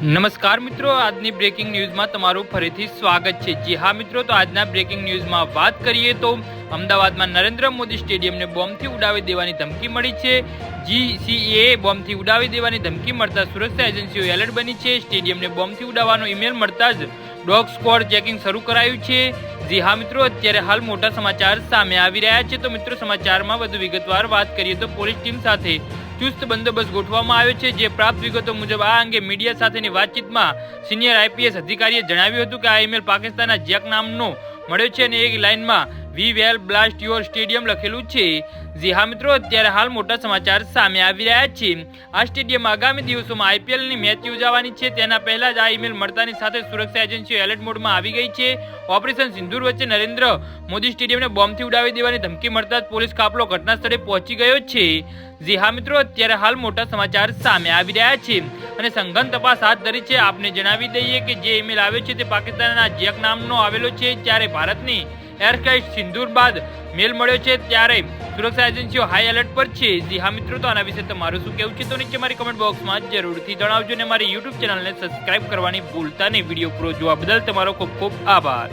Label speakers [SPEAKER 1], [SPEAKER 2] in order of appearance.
[SPEAKER 1] નમસ્કાર મિત્રો, આજની બ્રેકિંગ ન્યૂઝમાં તમારું ફરીથી સ્વાગત છે। જી હા મિત્રો, તો આજના બ્રેકિંગ ન્યૂઝમાં વાત કરીએ તો અમદાવાદમાં નરેન્દ્ર મોદી સ્ટેડિયમને બોમ્બથી ઉડાવી દેવાની ધમકી મળી છે। GCA બોમ્બથી ઉડાવી દેવાની ધમકી મળતા સુરક્ષા એજન્સીઓ એલર્ટ બની છે। સ્ટેડિયમને બોમ્બથી ઉડાવવાનો ઈમેલ મળતા જ ડોગ સ્ક્વોડ ચેકિંગ શરૂ કરાયું છે। જી હા મિત્રો, અત્યારે હાલ મોટા સમાચાર સામે આવી રહ્યા છે। તો મિત્રો, સમાચારમાં વધુ વિગતવાર વાત કરીએ તો પોલીસ ટીમ સાથે ચુસ્ત બંદોબસ્ત ગોઠવવામાં આવ્યો છે। જે પ્રાપ્ત વિગતો મુજબ આ અંગે મીડિયા સાથેની વાતચીતમાં સિનિયર આઈપીએસ અધિકારીએ જણાવ્યું હતું કે આ ઈમેલ પાકિસ્તાનના જેક નામનો મળ્યો છે અને એક લાઇનમાં વી વેલ બ્લાસ્ટ યોર સ્ટેડિયમ લખેલું છે। જી હા મિત્રો, અત્યારે હાલ મોટા સમાચાર સામે આવી રહ્યા છે। આ સ્ટેડિયમમાં આગામી દિવસોમાં આઈપીએલની મેચ યોજાવાની છે। તેના પહેલા જ આ ઈમેલ મળતાની સાથે સુરક્ષા એજન્સીઓ એલર્ટ મોડમાં આવી ગઈ છે। ઓપરેશન સિંદૂર વચ્ચે નરેન્દ્ર મોદી સ્ટેડિયમને બોમ્બથી ઉડાવી દેવાની ધમકી મળતા જ પોલીસ કાફલો ઘટના સ્થળે પહોંચી ગયો છે। જી હા મિત્રો, અત્યારે હાલ મોટા સમાચાર સામે આવી રહ્યા છે અને સઘન તપાસ હાથ ધરી છે। આપને જણાવી દઈએ કે જે ઈમેલ આવ્યો છે તે પાકિસ્તાનના જેક નામનો આવેલો છે। ત્યારે ભારતની એરક્રાફ્ટ સિંદૂર બાદ મેલ મળ્યો છે, ત્યારે સુરક્ષા એજન્સીઓ હાઈ એલર્ટ પર છે। જી હા મિત્રો, તો આના વિશે તમારું શું કહેવું છે તો નીચે મારી કમેન્ટ બોક્સમાં જરૂરથી જણાવજો અને મારી યુટ્યુબ ચેનલને સબસ્ક્રાઇબ કરવાની ભૂલતા નહીં। વિડીયો પૂરો જોવા બદલ તમારો ખૂબ ખૂબ આભાર।